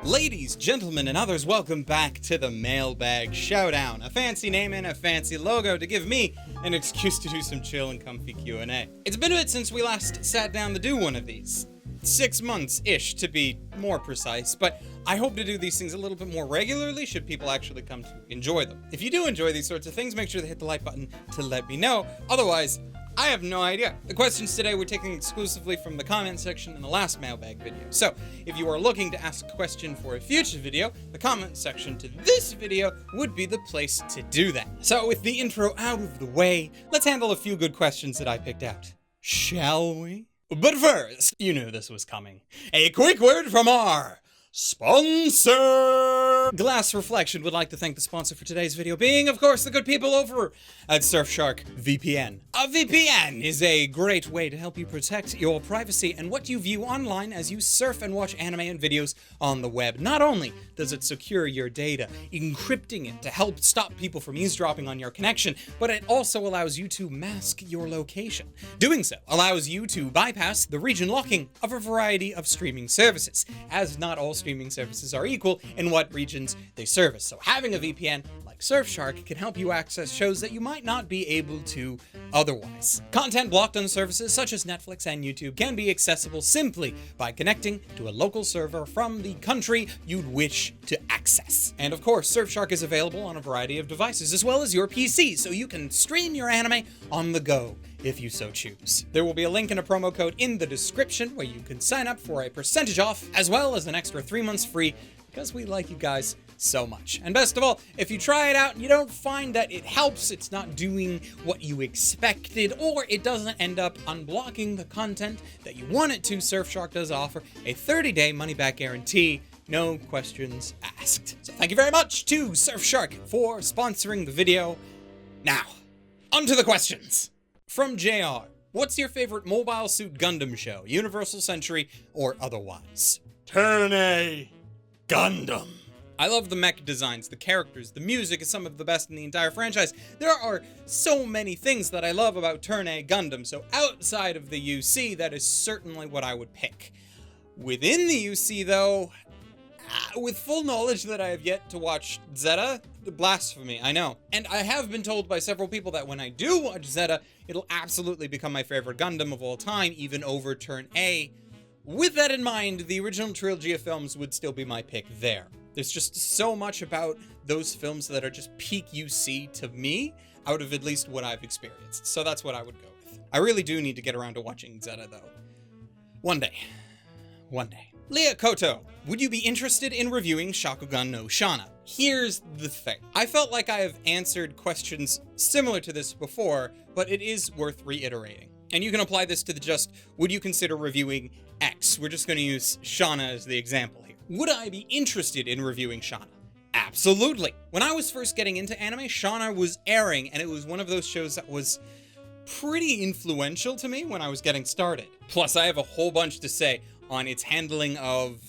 Ladies, gentlemen, and others, welcome back to the Mailbag Showdown, a fancy name and a fancy logo to give me an excuse to do some chill and comfy Q&A. It's been a bit since we last sat down to do one of these. 6 months-ish, to be more precise, but I hope to do these things a little bit more regularly should people actually come to enjoy them. If you do enjoy these sorts of things, make sure to hit the like button to let me know. Otherwise, I have no idea. The questions today we're taking exclusively from the comment section in the last mailbag video. So, if you are looking to ask a question for a future video, the comment section to this video would be the place to do that. So, with the intro out of the way, let's handle a few good questions that I picked out. Shall we? But first, you knew this was coming. A quick word from our sponsor! Glass Reflection would like to thank the sponsor for today's video being, of course, the good people over at Surfshark VPN. A VPN is a great way to help you protect your privacy and what you view online as you surf and watch anime and videos on the web. Not only does it secure your data, encrypting it to help stop people from eavesdropping on your connection, but it also allows you to mask your location. Doing so allows you to bypass the region locking of a variety of streaming services, as not all streaming services are equal in what regions they service. So having a VPN like Surfshark can help you access shows that you might not be able to otherwise. Content blocked on services such as Netflix and YouTube can be accessible simply by connecting to a local server from the country you'd wish to access. And of course, Surfshark is available on a variety of devices as well as your PC, so you can stream your anime on the go if you so choose. There will be a link and a promo code in the description where you can sign up for a percentage off as well as an extra 3 months free because we like you guys so much. And best of all, if you try it out and you don't find that it helps, it's not doing what you expected, or it doesn't end up unblocking the content that you want it to, Surfshark does offer a 30-day money-back guarantee. No questions asked. So thank you very much to Surfshark for sponsoring the video. Now, onto the questions. From JR, what's your favorite Mobile Suit Gundam show, Universal Century or otherwise? Turn A Gundam. I love the mech designs, the characters, the music is some of the best in the entire franchise. There are so many things that I love about Turn A Gundam, so outside of the UC, that is certainly what I would pick. Within the UC, though, with full knowledge that I have yet to watch Zeta, blasphemy, I know. And I have been told by several people that when I do watch Zeta, it'll absolutely become my favorite Gundam of all time, even over Turn A. With that in mind, the original trilogy of films would still be my pick there. There's just so much about those films that are just peak UC to me, out of at least what I've experienced. So that's what I would go with. I really do need to get around to watching Zeta, though. One day. One day. Leah Koto, would you be interested in reviewing Shakugan no Shana? Here's the thing. I felt like I have answered questions similar to this before, but it is worth reiterating. And you can apply this to the just, would you consider reviewing X? We're just going to use Shana as the example here. Would I be interested in reviewing Shana? Absolutely. When I was first getting into anime, Shana was airing, and it was one of those shows that was pretty influential to me when I was getting started. Plus, I have a whole bunch to say on its handling of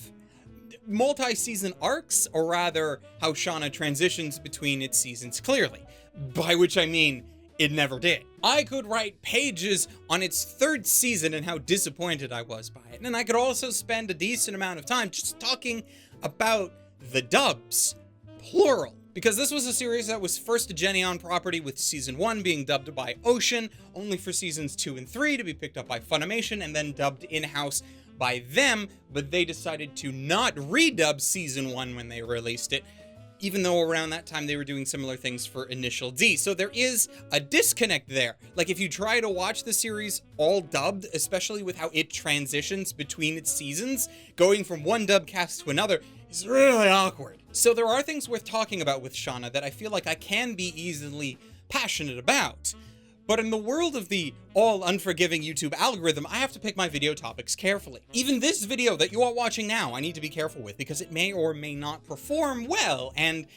multi-season arcs, or rather, how Shana transitions between its seasons clearly. By which I mean, it never did. I could write pages on its 3rd season and how disappointed I was by it. And I could also spend a decent amount of time just talking about the dubs, plural. Because this was a series that was first a Geneon property, with season 1 being dubbed by Ocean, only for seasons 2 and 3 to be picked up by Funimation and then dubbed in-house by them, but they decided to not redub season 1 when they released it, even though around that time they were doing similar things for Initial D. So there is a disconnect there. Like, if you try to watch the series all dubbed, especially with how it transitions between its seasons, going from one dub cast to another is really awkward. So there are things worth talking about with Shana that I feel like I can be easily passionate about. But in the world of the all-unforgiving YouTube algorithm, I have to pick my video topics carefully. Even this video that you are watching now, I need to be careful with because it may or may not perform well, and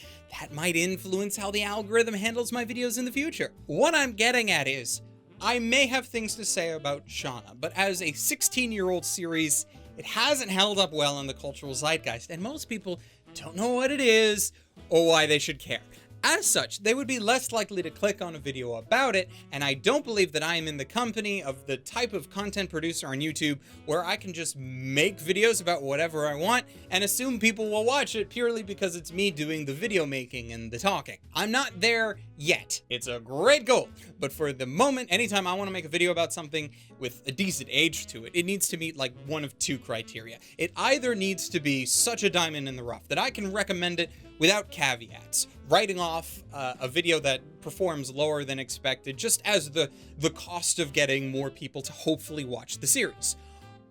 that might influence how the algorithm handles my videos in the future. What I'm getting at is, I may have things to say about Shana, but as a 16-year-old series, it hasn't held up well in the cultural zeitgeist, and most people don't know what it is or why they should care. As such, they would be less likely to click on a video about it, and I don't believe that I am in the company of the type of content producer on YouTube where I can just make videos about whatever I want and assume people will watch it purely because it's me doing the video making and the talking. I'm not there yet. It's a great goal, but for the moment, anytime I want to make a video about something with a decent age to it, it needs to meet like one of two criteria. It either needs to be such a diamond in the rough that I can recommend it without caveats, writing off a video that performs lower than expected just as the cost of getting more people to hopefully watch the series.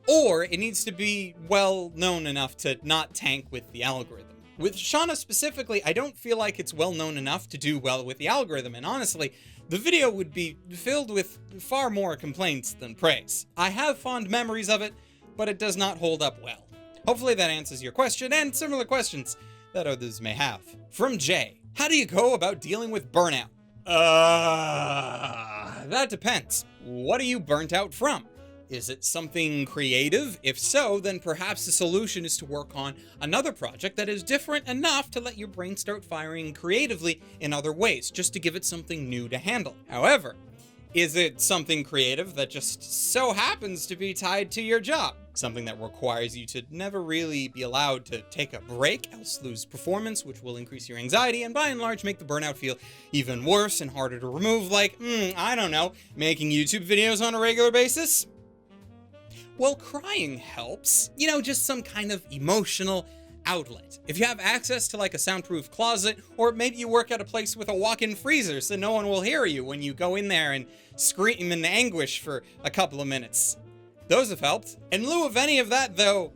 Or it needs to be well known enough to not tank with the algorithm. With Shauna specifically, I don't feel like it's well known enough to do well with the algorithm, and honestly, the video would be filled with far more complaints than praise. I have fond memories of it, but it does not hold up well. Hopefully that answers your question and similar questions that others may have. From Jay, how do you go about dealing with burnout? That depends. What are you burnt out from? Is it something creative? If so, then perhaps the solution is to work on another project that is different enough to let your brain start firing creatively in other ways, just to give it something new to handle. However, is it something creative that just so happens to be tied to your job? Something that requires you to never really be allowed to take a break, else lose performance, which will increase your anxiety and by and large make the burnout feel even worse and harder to remove, like, I don't know, making YouTube videos on a regular basis? Well, crying helps. You know, just some kind of emotional outlet. If you have access to like a soundproof closet, or maybe you work at a place with a walk-in freezer so no one will hear you when you go in there and scream in anguish for a couple of minutes. Those have helped. In lieu of any of that, though,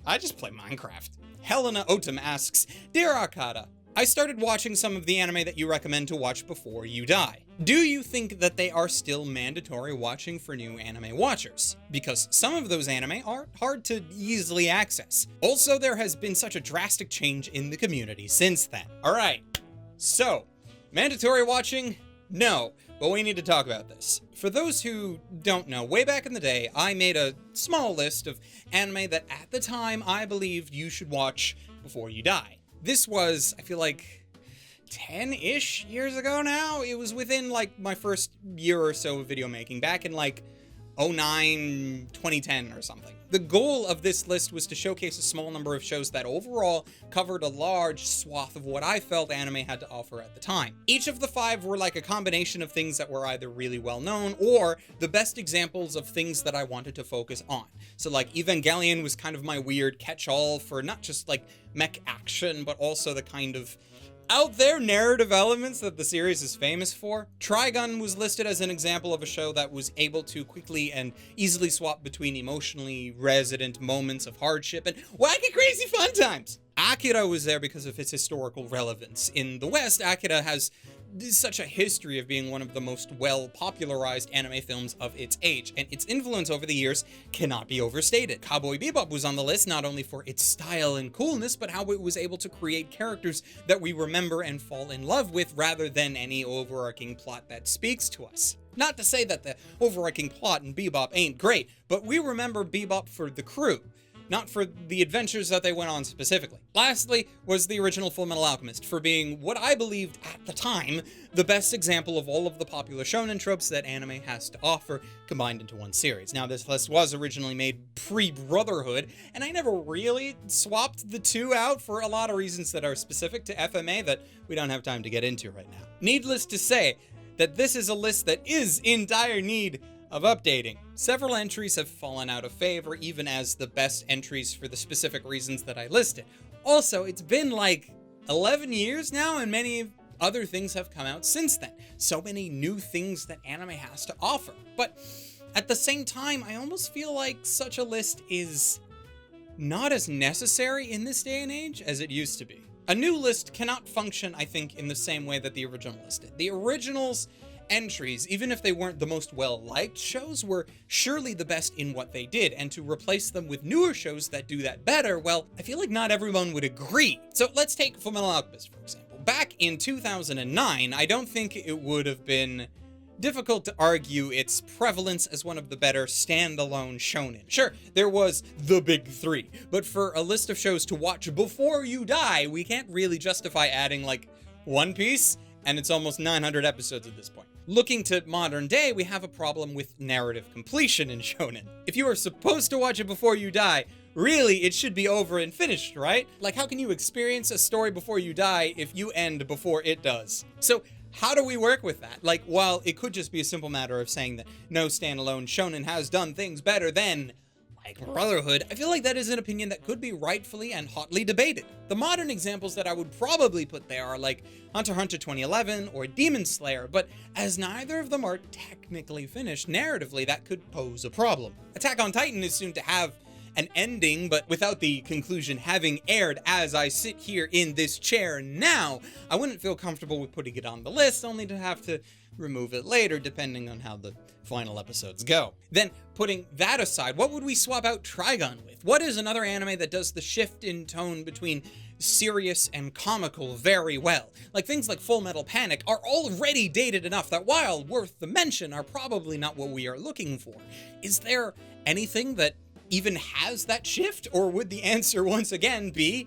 I just play Minecraft. Helena Otum asks, Dear Arcada, I started watching some of the anime that you recommend to watch before you die. Do you think that they are still mandatory watching for new anime watchers? Because some of those anime are hard to easily access. Also, there has been such a drastic change in the community since then. Alright, so, mandatory watching? No, but we need to talk about this. For those who don't know, way back in the day, I made a small list of anime that at the time I believed you should watch before you die. This was, I feel like, 10-ish years ago now. It was within like my first year or so of video making, back in like 2009, 2010 or something. The goal of this list was to showcase a small number of shows that overall covered a large swath of what I felt anime had to offer at the time. Each of the 5 were like a combination of things that were either really well known or the best examples of things that I wanted to focus on. So like Evangelion was kind of my weird catch-all for not just like mech action, but also the kind of out there narrative elements that the series is famous for. Trigun was listed as an example of a show that was able to quickly and easily swap between emotionally resonant moments of hardship and wacky crazy fun times. Akira was there because of its historical relevance. In the West, Akira has such a history of being one of the most well-popularized anime films of its age, and its influence over the years cannot be overstated. Cowboy Bebop was on the list not only for its style and coolness, but how it was able to create characters that we remember and fall in love with rather than any overarching plot that speaks to us. Not to say that the overarching plot in Bebop ain't great, but we remember Bebop for the crew, not for the adventures that they went on specifically. Lastly was the original Fullmetal Alchemist, for being what I believed at the time the best example of all of the popular shonen tropes that anime has to offer combined into one series. Now, this list was originally made pre-Brotherhood, and I never really swapped the two out for a lot of reasons that are specific to FMA that we don't have time to get into right now. Needless to say that this is a list that is in dire need of updating. Several entries have fallen out of favor, even as the best entries for the specific reasons that I listed. Also, it's been like 11 years now, and many other things have come out since then. So many new things that anime has to offer. But at the same time, I almost feel like such a list is not as necessary in this day and age as it used to be. A new list cannot function, I think, in the same way that the original list did. The original's entries, even if they weren't the most well-liked shows, were surely the best in what they did, and to replace them with newer shows that do that better, well, I feel like not everyone would agree. So let's take Fullmetal Alchemist, for example. Back in 2009, I don't think it would have been difficult to argue its prevalence as one of the better standalone shonen. Sure, there was the big 3, but for a list of shows to watch before you die, we can't really justify adding like One Piece, and it's almost 900 episodes at this point. Looking to modern day, we have a problem with narrative completion in shonen. If you are supposed to watch it before you die, really, it should be over and finished, right? Like, how can you experience a story before you die if you end before it does? So, how do we work with that? Like, while it could just be a simple matter of saying that no standalone shonen has done things better than, like, Brotherhood, I feel like that is an opinion that could be rightfully and hotly debated. The modern examples that I would probably put there are like Hunter x Hunter 2011 or Demon Slayer, but as neither of them are technically finished narratively, that could pose a problem. Attack on Titan is soon to have an ending, but without the conclusion having aired as I sit here in this chair now, I wouldn't feel comfortable with putting it on the list, only to have to remove it later depending on how the final episodes go. Then, putting that aside, what would we swap out Trigun with? What is another anime that does the shift in tone between serious and comical very well? Like, things like Full Metal Panic are already dated enough that, while worth the mention, are probably not what we are looking for. Is there anything that even has that shift, or would the answer once again be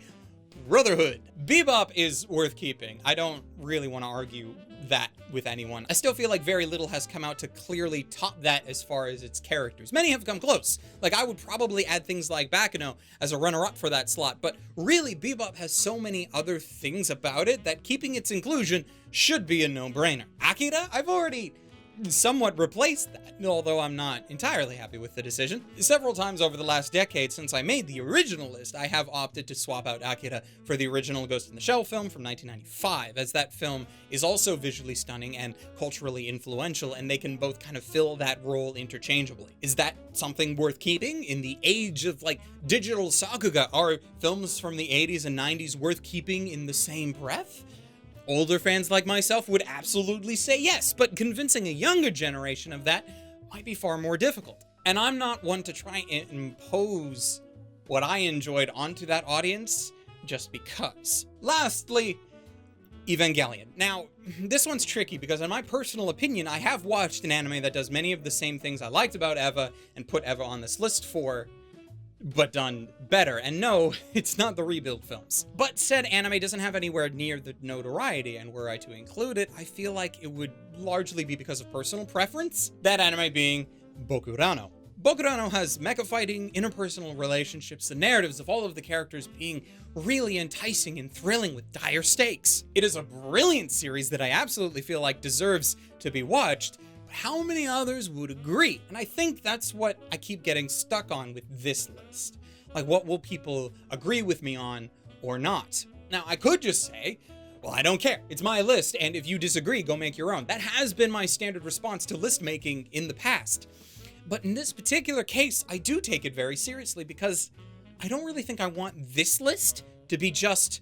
Brotherhood? Bebop is worth keeping. I don't really want to argue that with anyone. I still feel like very little has come out to clearly top that as far as its characters. Many have come close. Like, I would probably add things like Baccano as a runner-up for that slot, but really, Bebop has so many other things about it that keeping its inclusion should be a no-brainer. Akira? I've already somewhat replaced that, although I'm not entirely happy with the decision. Several times over the last decade since I made the original list, I have opted to swap out Akira for the original Ghost in the Shell film from 1995, as that film is also visually stunning and culturally influential, and they can both kind of fill that role interchangeably. Is that something worth keeping? In the age of, like, digital sakuga, are films from the 80s and 90s worth keeping in the same breath? Older fans like myself would absolutely say yes, but convincing a younger generation of that might be far more difficult. And I'm not one to try and impose what I enjoyed onto that audience just because. Lastly, Evangelion. Now, this one's tricky because in my personal opinion, I have watched an anime that does many of the same things I liked about Eva and put Eva on this list for, but done better. And no, it's not the Rebuild films. But said anime doesn't have anywhere near the notoriety, and were I to include it, I feel like it would largely be because of personal preference. That anime being Bokurano. Bokurano has mecha fighting, interpersonal relationships, the narratives of all of the characters being really enticing and thrilling with dire stakes. It is a brilliant series that I absolutely feel like deserves to be watched. How many others would agree? And I think that's what I keep getting stuck on with this list. Like, what will people agree with me on or not? Now, I could just say, well, I don't care. It's my list, and if you disagree, go make your own. That has been my standard response to list making in the past. But in this particular case, I do take it very seriously because I don't really think I want this list to be just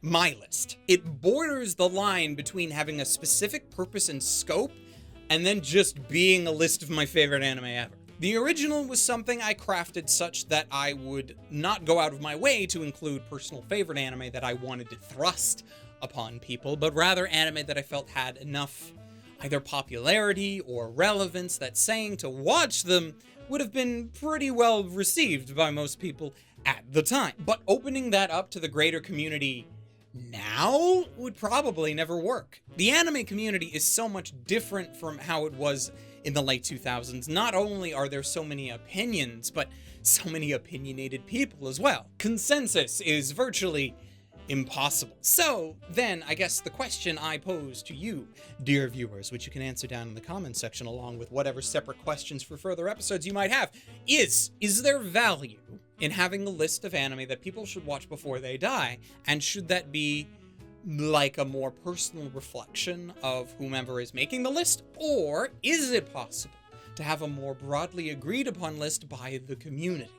my list. It borders the line between having a specific purpose and scope and then just being a list of my favorite anime ever. The original was something I crafted such that I would not go out of my way to include personal favorite anime that I wanted to thrust upon people, but rather anime that I felt had enough either popularity or relevance that saying to watch them would have been pretty well received by most people at the time. But opening that up to the greater community now would probably never work. The anime community is so much different from how it was in the late 2000s. Not only are there so many opinions, but so many opinionated people as well. Consensus is virtually impossible. So then, I guess the question I pose to you, dear viewers, which you can answer down in the comments section along with whatever separate questions for further episodes you might have, is there value in having a list of anime that people should watch before they die? And should that be like a more personal reflection of whomever is making the list? Or is it possible to have a more broadly agreed upon list by the community?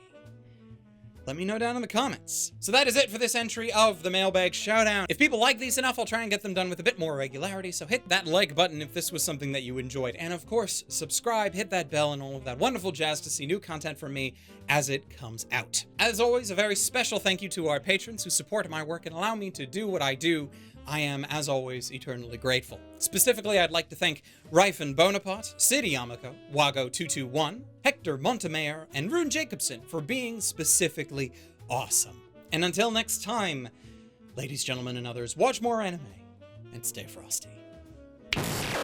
Let me know down in the comments. So that is it for this entry of the Mailbag Showdown. If people like these enough, I'll try and get them done with a bit more regularity, so hit that like button if this was something that you enjoyed. And of course, subscribe, hit that bell, and all of that wonderful jazz to see new content from me as it comes out. As always, a very special thank you to our patrons who support my work and allow me to do what I do. I am, as always, eternally grateful. Specifically, I'd like to thank Ryfen Bonaparte, City Yamako, Wago221, Hector Montemayor, and Rune Jacobson for being specifically awesome. And until next time, ladies, gentlemen, and others, watch more anime, and stay frosty.